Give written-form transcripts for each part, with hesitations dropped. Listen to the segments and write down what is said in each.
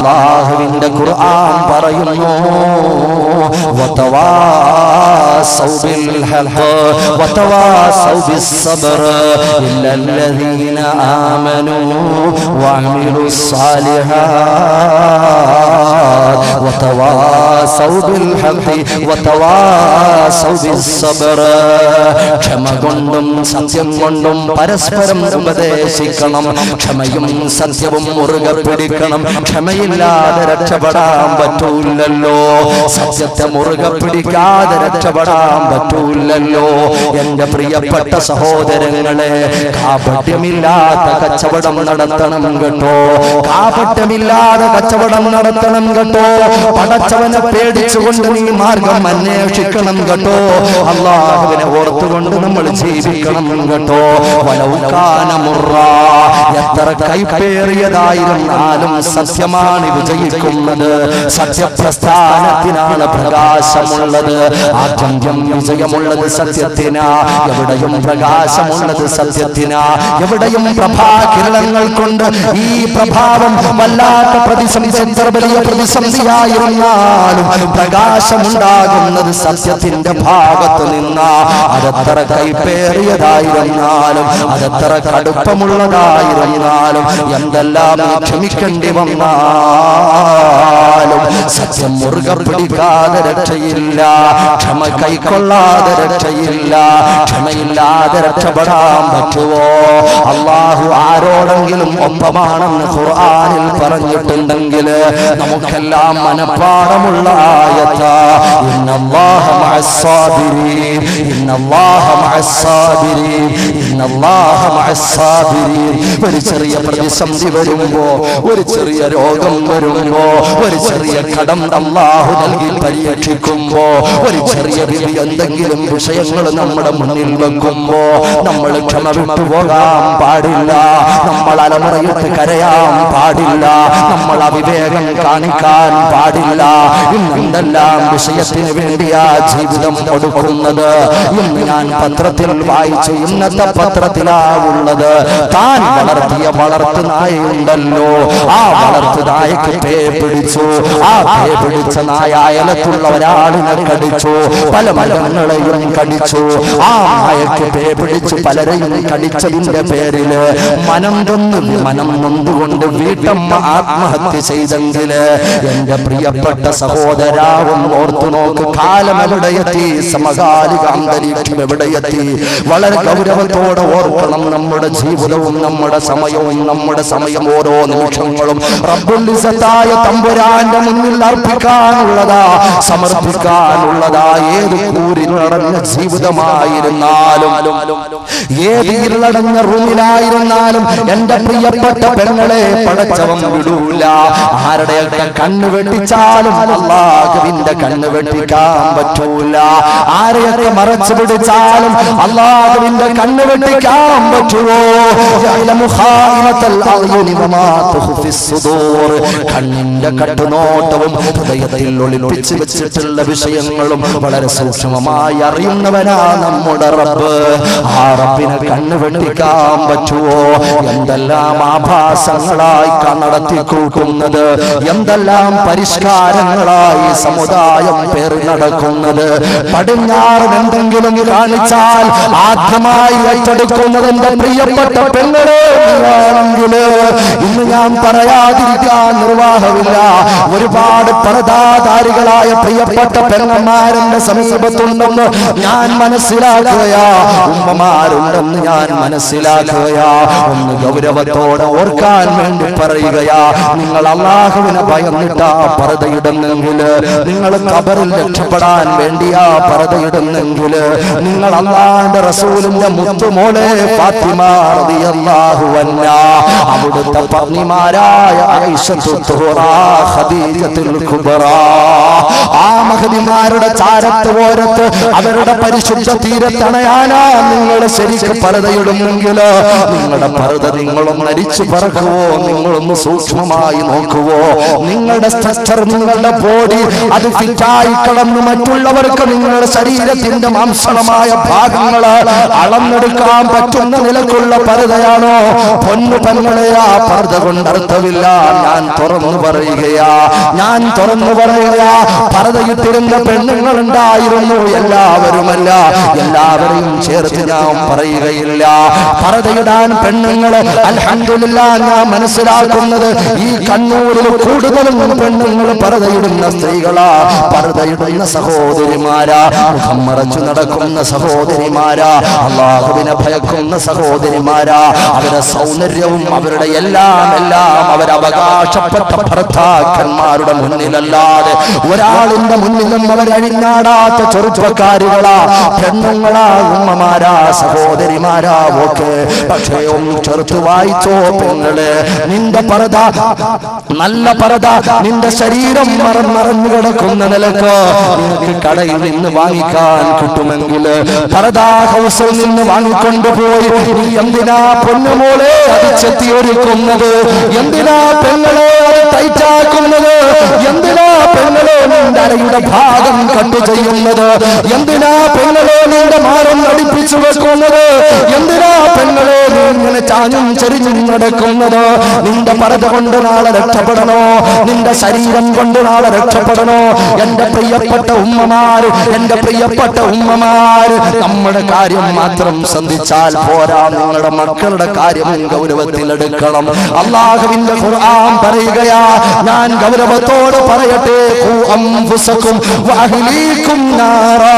അല്ലാഹുവിന്റെ ഖുർആൻ പറയുന്നു വതവാസൗ ബിൽ ഹഖ് വതവാസൗ ബിസ്സബ്ർ ഇല്ലല്ലദീന ആമനൂ വഅമിലുസ് സാലിഹാത്ത് വതവാസൗ ബിൽ ഹഖ് വതവാസൗ ബിസ്സബ്ർ ക്ഷമ കൊണ്ടും സത്യം കൊണ്ടും പരസ്പരം ഉപദേശിക്കണം. ക്ഷമയും സത്യവും മുറുകെ പിടിക്കണം. ക്ഷമയില്ലാതെ രക്ഷപ്പെടാൻ പറ്റൂലല്ലോ. സത്യത്തെ മുറുകെ പിടിക്കാതെ രക്ഷപ്പെടാൻ പറ്റൂലല്ലോ. എന്റെ പ്രിയപ്പെട്ട സഹോദരങ്ങളെ, കാപട്യമില്ലാത്ത കച്ചവടം നടത്തണം കേട്ടോ. കാപട്യമില്ലാതെ കച്ചവടം നടത്തണം കേട്ടോ. പടച്ചവനെ പേടിച്ചുകൊണ്ട് നീ മാർഗം അന്വേഷിക്കണം കേട്ടോ. അല്ലാഹുവിനെ ഓർത്തുകൊണ്ട് നമ്മൾ ജീവിക്കണം കേട്ടോ. വലൗകാന മുറ, എത്ര കൈപ്പേറിയതായിരുന്നാലും സത്യമാണ് വിജയിക്കുന്നത്. സത്യപ്രസ്ഥാനത്തിനാണ് പ്രകാശമുള്ളത്. ആദ്യം വിജയമുള്ളത് സത്യത്തിനാ. എവിടെയും പ്രകാശമുള്ളത് സത്യത്തിനാ. എവിടെയും പ്രഭാകിരണങ്ങൾ കൊണ്ട് ഈ പ്രഭാവം വല്ലാത്ത പ്രതിസന്ധി, വലിയ പ്രതിസന്ധിയായിരുന്നാലും പ്രകാശമുണ്ടാകുന്നത് സത്യത്തിന്റെ ഭാഗത്ത് നിന്നാ. അതെത്ര കൈപ്പേറിയതായിരുന്നാലും അതെത്ര കടുപ്പമുള്ളതായിരുന്നാലും എന്തെല്ലാം ക്ഷമിക്കേണ്ടി വന്നാലും സത്യം മുറുകെ പിടിക്കാതെ രക്ഷയില്ല. ക്ഷമ കൈക്കൊള്ളാതെ രക്ഷയില്ല. ക്ഷമയില്ലാതെ രക്ഷപ്പെടാൻ പറ്റുമോ? അല്ലാഹു ആരോടെങ്കിലും ഒപ്പമാണെന്ന് ഖുർആനിൽ പറഞ്ഞിട്ടുണ്ടെങ്കിൽ നമുക്കെല്ലാം മനപ്പാടമുള്ള ആയത്താ. ഇന്നല്ലാഹ മഅസ്സാബിരീൻ, ഇന്നല്ലാഹ മഅസ്സാബിരീൻ, ഇന്നല്ലാഹ മഅസ്സാബിരീൻ. ഒരു ചെറിയ പ്രതിസന്ധി വരുമ്പോ, ഒരു ചെറിയ രോഗം വരുമ്പോ, ഒരു ചെറിയ കടം അല്ലാഹു നൽകി പരീക്ഷിക്കുമ്പോ, ഒരു ചെറിയ എന്തെങ്കിലും വിഷയങ്ങൾ നമ്മുടെ മുന്നിൽ വെക്കുമ്പോ നമ്മൾ ക്ഷമ വിട്ടുപോകാൻ പാടില്ല. നമ്മൾ അലമുറയിട്ട് കരയാൻ പാടില്ല. നമ്മൾ അവിവേകം കാണിക്കാൻ പാടില്ല. ഇന്നെന്തെല്ലാം വിഷയത്തിന് വേണ്ടിയാ ജീവിതം കൊടുക്കുന്നത്. ഇന്ന് ഞാൻ പത്രത്തിൽ വായിച്ചു, ഇന്നത്തെ പത്രത്തിലാ ഉള്ളത്, താൻ വളർത്തിയ വളർത്തുനായുണ്ടല്ലോ, ആ വളർത്തുനായക്ക് പേ പിടിച്ചു. ആ പേ പിടിച്ച നായ അയലത്തുള്ള ഒരാളിനെ കടിച്ചു, പല മരങ്ങളെയും കടിച്ചു. ആ നായക്ക് പേ പിടിച്ചു പലരെയും കടിച്ചതിന്റെ പേരില് മനം നൊന്തുകൊണ്ട് വീട്ടമ്മ ആത്മഹത്യ ചെയ്തെങ്കില് എന്റെ പ്രിയപ്പെട്ട സഹോദരാവും ഓർത്തു നോക്ക്. കാലം എവിടെയെത്തി? സമകാലിക അന്തരീക്ഷം എവിടെയെത്തി? വളരെ ഗൗരവത്തോടെ ഓർക്കണം. നമ്മുടെ ജീവിതവും നമ്മുടെ സമയം ഓരോ നിമിഷങ്ങളും റബ്ബുൽ ഇസ്സത്തായ തമ്പുരാന്റെ മുന്നിൽ അർപ്പിക്കാനുള്ളതാ, സമർപ്പിക്കാനുള്ളതാ. ഏത് കൂരിൽ നടന്ന ജീവിതമായിരുന്നാലും, ഏത് ഇരുളടഞ്ഞ റൂമിലായിരുന്നാലും എന്റെ പ്രിയപ്പെട്ട പെങ്ങളെ പടച്ചവൻ വിടൂല. ആരുടെയൊക്കെ കണ്ണ് വെട്ടിച്ചാലും അല്ലാഹുവിന്റെ കണ്ണ് വെട്ടിക്കാൻ പറ്റൂല. ആരെയൊക്കെ മറച്ചു പിടിച്ചാലും അല്ലാഹുവിന്റെ കണ്ണ് വെട്ടിക്കാൻ പറ്റുമോ? കണ്ണിന്റെ കട്ടുനോട്ടവും ഹൃദയത്തിൽ ഒളിപ്പിച്ചു വെച്ചിട്ടുള്ള വിഷയങ്ങളും വളരെ സൂക്ഷ്മമായി അറിയുന്നവനാ നമ്മുടെ റബ്ബ്. ആ റബ്ബിനെ കണ്ണ് വെട്ടിക്കാൻ പറ്റുമോ? എന്തെല്ലാം ആഭാസങ്ങളായി നടത്തിക്കൂട്ടുന്നത്, എന്തെല്ലാം പരിഷ്കാരങ്ങളായി സമുദായം പേറി നടക്കുന്നത്. പടിഞ്ഞാറ് എന്തെങ്കിലും കാണിച്ചാൽ ആദ്യമായി ഏറ്റെടുക്കുന്നത് എന്റെ പ്രിയപ്പെട്ട പെങ്ങളെങ്കില് ഇന്ന് ഞാൻ പറയാതിരിക്കാൻ നിർവാഹമില്ല. ഒരുപാട് പരദാധാരികളായ പ്രിയപ്പെട്ട പെങ്ങന്മാരെന്റെ സമീപത്തുണ്ടെന്ന് ഞാൻ മനസ്സിലാക്കുകയാ. ഉമ്മമാരുണ്ടെന്ന് ഞാൻ മനസ്സിലാക്കുകയാ. ഒന്ന് ഗൗരവത്തോടെ ഓർക്കാൻ വേണ്ടി പറയുകയാ. നിങ്ങൾ അല്ലാഹുവിനെ ഭയന്നിട്ടാ പർദ്ദയിടുന്നെങ്കില്, നിങ്ങൾ ഖബറിൽ രക്ഷപ്പെടാൻ വേണ്ടിയാ പർദ്ദയിടുന്നെങ്കില്, നിങ്ങൾ അല്ലാഹുവിന്റെ റസൂലിന്റെ മുത്തുമോളെ ഫാത്തിമ റളിയല്ലാഹു അൻഹാ, അവിടുത്തെ പത്നിമാരായ ആയിഷ തുഹ്റ, ഖദീജത്തുൽ കുബ്ര, ആ മഹതിമാരുടെ ചാരത്ത് ഓരത്ത് അവരുടെ പരിശുദ്ധ തീരത്തണയാനാ നിങ്ങൾ ശരിക്കും പർദ്ദയിടുന്നെങ്കിൽ നിങ്ങളുടെ പർദ്ദ നിങ്ങളൊന്ന് അരിച്ചു പറക്കുവോ, നിങ്ങളൊന്ന് സൂക്ഷ്മമായി നോക്കുവോ. നിങ്ങളുടെ സ്ട്രക്ചർ, നിങ്ങളുടെ ബോഡി അത് ഫിറ്റായി കടന്ന് മറ്റുള്ളവർക്ക് നിങ്ങളുടെ ശരീരത്തിന്റെ മാംസളമായ ഭാഗങ്ങൾ അളന്നെടുക്കാൻ പറ്റുന്ന നിലക്കുള്ള പർദ്ദയാണോ? പൊന്നു പെങ്ങളെ, ആ പർദ്ദ കൊണ്ട് അർത്ഥമില്ല. ഞാൻ തുറന്നു പറയുകയാ, പർദ്ദയിട്ടിരുന്ന പെണ്ണുങ്ങൾ ഉണ്ടായിരുന്നു. എല്ലാവരുമല്ല, എല്ലാവരെയും ചേർത്ത് ഞാൻ പറയുകയില്ല. പർദ്ദയിടാൻ പെണ്ണുങ്ങൾ അൽഹംദുലില്ലാഹ് ഞാൻ മനസ്സിലാക്കുന്നത് ഈ കണ്ണൂരിൽ കൂടുതലും പെണ്ണുങ്ങൾ പർദ്ദയിടുന്ന സ്ത്രീകളാ, പർദ്ദയിടുന്ന സഹോദരിമാരാ, മുഖം മറച്ചു നടക്കുന്ന സഹോദരിമാരാ, അല്ലാഹുവിനെ ഭയക്കുന്ന സഹോദരിമാരാ. അവരുടെ സൗന്ദര്യവും അവരുടെ എല്ലാം അവരവകാശപ്പെട്ട ഭർത്താക്കന്മാരുടെ മുന്നിലല്ലാതെ ഒരാളിന്റെ മുന്നിലും അവരഴിഞ്ഞാടാത്ത ചെറുപ്പക്കാരികളാ, പെണ്ണുങ്ങളാ, ഉമ്മമാരാ, സഹോദരിമാരാ ഒക്കെ. പക്ഷേ ഒന്ന് ചെറുത്ത് വായിച്ചോ പെങ്ങളെ, നിന്റെ പർദ്ദ നല്ല പർദ്ദ നിന്റെ ശരീരം മറന്നു കിടക്കുന്ന നിലക്ക് നിനക്ക് കടയിൽ നിന്ന് വാങ്ങിക്കാൻ കിട്ടുമെങ്കിൽ പർദ്ദ ഹൗസിൽ നിന്ന് വാങ്ങിക്കൊണ്ടുപോയി നീ എന്തിനാ പൊന്നുമോളെ അത് ചെത്തിയൊരുക്കുന്നത്? എന്തിനാ പെങ്ങളെ അത് ടൈറ്റാക്കുന്നത്? എന്തിനാ പെങ്ങളെ നിന്റെ അരയുടെ ഭാഗം കണ്ടു ചെയ്യുന്നത്? എന്തിനാ പെങ്ങളെ നിന്റെ മാറം നടിപ്പിച്ചു വെക്കുന്നത്? എന്തിനാ പെങ്ങളെ നീ ഇങ്ങനെ ചാഞ്ഞും ചെരിഞ്ഞും നടക്കുന്നത്? നിന്റെ പർദ്ദ കൊണ്ട് നാളെ രക്ഷപ്പെടണോ? നിന്റെ ശരീരം കൊണ്ട് നാളെ രക്ഷപ്പെടണോ? എന്റെ പ്രിയപ്പെട്ട ഉമ്മമാര്, എന്റെ പ്രിയപ്പെട്ട ഉമ്മമാര്, നമ്മുടെ കാര്യം മാത്രം ശ്രദ്ധിച്ചാൽ പോരാ, നിങ്ങളുടെ മക്കളുടെ കാര്യം ഗൗരവത്തിലെടുക്കണം. അല്ലാഹുവിന്റെ ഖുർആൻ പറയുകയാ, ഞാൻ ഗൗരവത്തോട് പറയട്ടെ, ഖു അൻഫുസകും വഅഹ്ലീകും നാറാ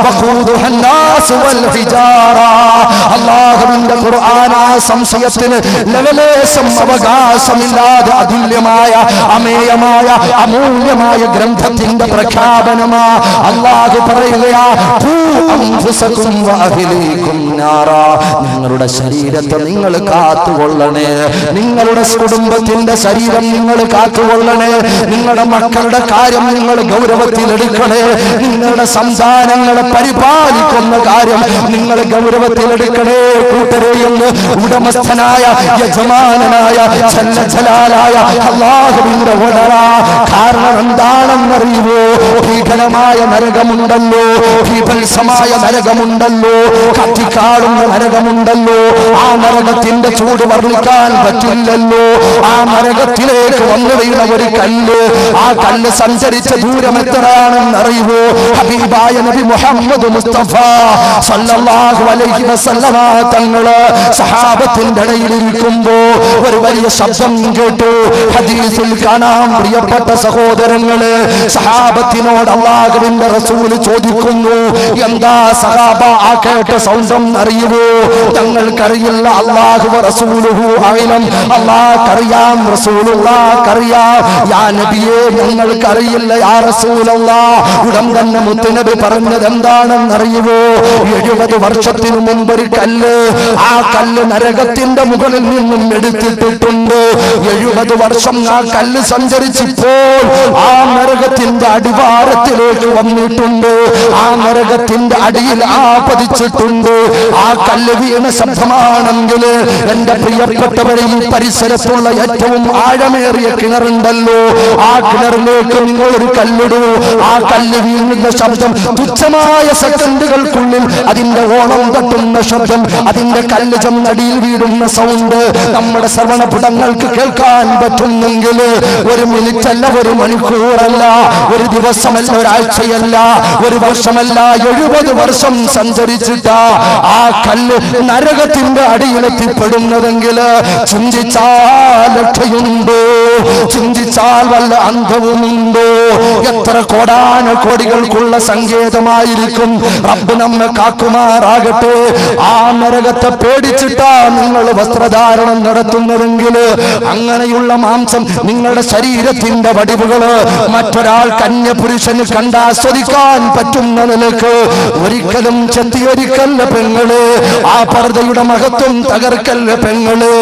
വഖൂദുഹാ അന്നാസ് വൽ ഹിജാറ. അല്ലാഹുവിന്റെ ഖുർആൻ ആ സംശയത്തിന് ലവലേശം അവകാശമില്ലാതെ അതുല്യമായ അമേയമായ അമൂല്യമായ ഗ്രന്ഥത്തിന്റെ പ്രഖ്യാപനമാ. അല്ലാഹു പറയുകയാ, ഖു അൻഫുസകും വഅഹ്ലീകും നാറാ. നിങ്ങളുടെ ശരീരത്തെ നിങ്ങൾ കാത്തുകൊള്ളണേ, നിങ്ങളുടെ കുടുംബത്തിന്റെ ശരീരം നിങ്ങൾ കാത്തുകൊള്ളണേ, നിങ്ങളുടെ മക്കളുടെ കാര്യം നിങ്ങൾ ഗൗരവത്തിലെടുക്കണേ, നിങ്ങളുടെ സന്താനങ്ങളെ പരിപാലിക്കുന്ന കാര്യം നിങ്ങൾ ഗൗരവത്തിലെടുക്കണേ. കൂട്ടരെയെന്ന് ഉടമസ്ഥനായ യജമാനനായ ജലാലായ അല്ലാഹുവിന്റെ ഓർഡറാ. കാരണം എന്താണെന്നറിയുമോ? ഭീകരമായ നരകമുണ്ടല്ലോ, ഭീഭത്സമായ നരകമുണ്ടല്ലോ, കത്തിക്കാളുന്ന നരകമുണ്ടല്ലോ. ആ നരകത്തിന്റെ ചൂട് വർണ്ണിക്കാൻ പറ്റില്ലല്ലോ. ആ നരകത്തിലേക്ക് വന്നു വീണ ഒരു കല്ല്, ആ കല്ല് സഞ്ചരിച്ച ദൂരം എത്രയാണെന്നറിയുമോ? ഹബീബായ നബി മുഹമ്മദ് മുസ്തഫ സല്ലല്ലാഹു അലൈഹി വസല്ലമ തങ്ങള് സഹാബത്തിന്റെ ഇടയിൽ ഇരിക്കുമ്പോ ഒരു വലിയ ശബ്ദം കേട്ടു. ഹദീസിൽ കാണാം, പ്രിയപ്പെട്ട സഹോദരങ്ങള്, സഹാബത്തിനോട് അല്ലാഹുവിന്റെ റസൂൽ ചോദിക്കുന്നു, എന്താ സഹാബ ആ കേട്ട സൗണ്ടം അറിയുമോ? തങ്ങൾക്കറിയില്ല, അല്ലാഹു റസൂലുഹു അഅലം. അല്ലാഹുക്കറിയാം, റസൂലുള്ളാഹിക്കറിയാം. യാ നബിയേ, ഞങ്ങൾക്കറിയില്ല യാ റസൂലല്ലാഹ്. ഉടൻ തന്നെ മുത്തുനബി പറഞ്ഞത് എന്താണെന്നറിയുമോ? 70 വർഷത്തിനു മുമ്പ് ഒരു കല്ല്, ആ കല്ല് നരകത്തിന്റെ മുകളിൽ നിന്നും എടുത്തിട്ടിട്ടുണ്ട്. 70 വർഷം ആ കല്ല് സഞ്ചരിച്ചപ്പോൾ ആ നരകത്തിന്റെ അടിവാരത്തിലേക്ക് വന്നിട്ടുണ്ട്. ആ നരകത്തിന്റെ അടിയിൽ പതിച്ചിട്ടുണ്ട്. ആ കല്ല് വീണ ശബ്ദമാണെങ്കിൽ എന്റെ പ്രിയപ്പെട്ടവരെ, ഈ പരിസരത്തുള്ള ഏറ്റവും ആഴമേറിയ കിണറുണ്ടല്ലോ, ആ കിണറിലേക്ക് നിങ്ങൾ ഒരു കല്ലിടൂ. ആ കല്ല് വീഴുന്ന ശബ്ദം തുച്ഛമായ സെക്കൻഡുകൾക്കുള്ളിൽ അതിന്റെ ഓണം തട്ടുന്ന ശബ്ദം, അതിന്റെ കല്ല് ചെന്നടിയിൽ വീഴുന്ന സൗണ്ട് നമ്മുടെ ശ്രവണപുടങ്ങൾക്ക് കേൾക്കാൻ പറ്റുന്നെങ്കിൽ ഒരു മിനിറ്റ് അല്ല, ഒരു മണിക്കൂറല്ല, ഒരു ദിവസമല്ല, ഒരാഴ്ചയല്ല, ഒരു വർഷമല്ല, 70 വർഷം സഞ്ചരിച്ചിട്ടാ ആ കല്ല് നരകത്തിന്റെ അടിയിലെത്തിപ്പെടുന്നതെങ്കിൽ ചിന്തിച്ചാൽ രക്ഷയുണ്ടോ? ചിന്തിച്ചാൽ വല്ല അന്തവുമുണ്ടോ? എത്ര കോടാനുകോടികൾക്കുള്ള സങ്കേതമായിരിക്കും. റബ്ബ് നമ്മെ കാക്കുമാറാകട്ടെ. ആ നരകത്തെ പേടിച്ചിട്ടാ നിങ്ങൾ വസ്ത്രധാരണം നടത്തുന്നതെങ്കിൽ അങ്ങനെയുള്ള മാംസം നിങ്ങളുടെ ശരീരത്തിന്റെ വടിവുകള് മറ്റൊരാൾ കന്യപുരുഷന് കണ്ടാസ്വദിക്കാൻ പറ്റുന്ന നിലക്ക് ഒരിക്കലും ചെത്തിയൊരിക്കല്ല പെങ്ങള്. ആ പർദ്ദയുടെ മഹത്വം തകർക്കല്ല പെങ്ങള്.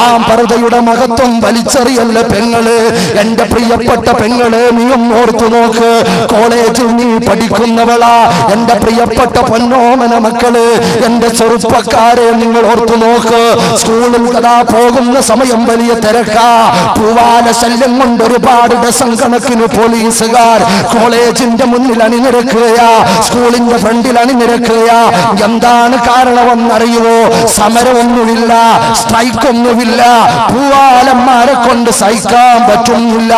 ആ പർദ്ദയുടെ മഹത്വം വലിച്ചെറിയല്ല പെങ്ങള്. മക്കള്, എന്റെ പ്രിയപ്പെട്ട പെങ്ങള്, നീ ഒന്ന് ഓർത്തു നോക്ക്. കോളേജിൽ നീ പഠിക്കുന്നവളാ, എന്റെ പ്രിയപ്പെട്ട പൊന്നോമന മക്കള്, എന്റെ ചെറുപ്പക്കാരെ നിങ്ങൾ ഓർത്തു നോക്ക്. സ്കൂളിൽ കഥാ പോകുന്ന സമയം വലിയ തിരക്കാ, പൂവാല ശല്യം കൊണ്ട് ഒരുപാട് ഡസൻ കണക്കിന് പോലീസുകാർ കോളേജിന്റെ മുന്നിൽ അണിനിരക്കുകയാ, സ്കൂളിന്റെ ഫ്രണ്ടിൽ അണിനിരക്കുകയാ. എന്താണ് കാരണമെന്നറിയുമോ? സമരമൊന്നുമില്ല, സ്ട്രൈക്കൊന്നുമില്ല, പൂവാലന്മാരെ കൊണ്ട് സഹിക്കാൻ പറ്റുന്നില്ല.